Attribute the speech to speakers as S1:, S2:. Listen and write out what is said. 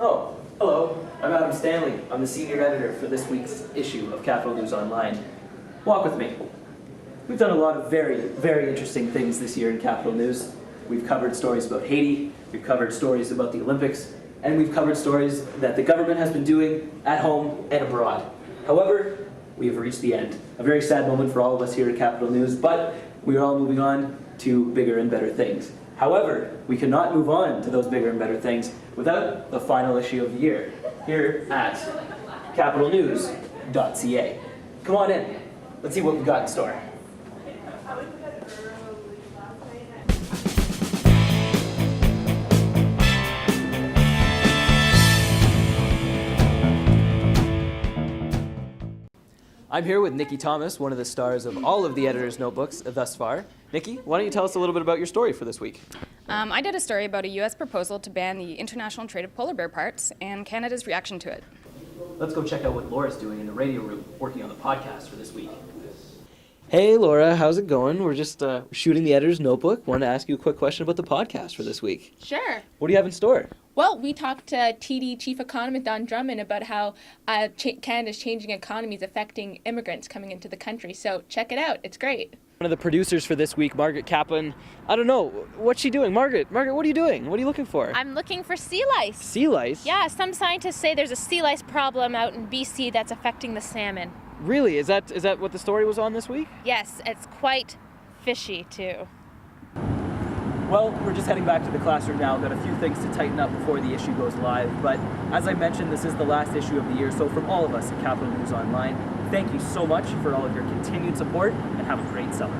S1: Oh, hello. I'm Adam Stanley. I'm the senior editor for this week's issue of Capital News Online. Walk with me. We've done a lot of very, very interesting things this year in Capital News. We've covered stories about Haiti, we've covered stories about the Olympics, and we've covered stories that the government has been doing at home and abroad. However, we have reached the end. A very sad moment for all of us here at Capital News, but we are all moving on to bigger and better things. However, we cannot move on to those bigger and better things without the final issue of the year, here at capitalnews.ca. Come on in. Let's see what we've got in store. I'm here with Nikki Thomas, one of the stars of all of the Editor's Notebooks thus far. Nikki, why don't you tell us a little bit about your story for this week?
S2: I did a story about a U.S. proposal to ban the international trade of polar bear parts and Canada's reaction to it.
S1: Let's go check out what Laura's doing in the radio room, working on the podcast for this week. Hey Laura, how's it going? We're just shooting the Editor's Notebook. Want to ask you a quick question about the podcast for this week.
S3: Sure.
S1: What do you have in store?
S3: Well, we talked to TD Chief Economist Don Drummond about how Canada's changing economy is affecting immigrants coming into the country. So check it out. It's great.
S1: One of the producers for this week, Margaret Kaplan. I don't know. What's she doing? Margaret, what are you doing? What are you looking for?
S4: I'm looking for sea lice.
S1: Sea lice?
S4: Yeah, some scientists say there's a sea lice problem out in BC that's affecting the salmon.
S1: Really? Is that what the story was on this week?
S4: Yes, it's quite fishy too.
S1: Well, we're just heading back to the classroom now. Got a few things to tighten up before the issue goes live. But as I mentioned, this is the last issue of the year. So from all of us at Capital News Online, thank you so much for all of your continued support and have a great summer.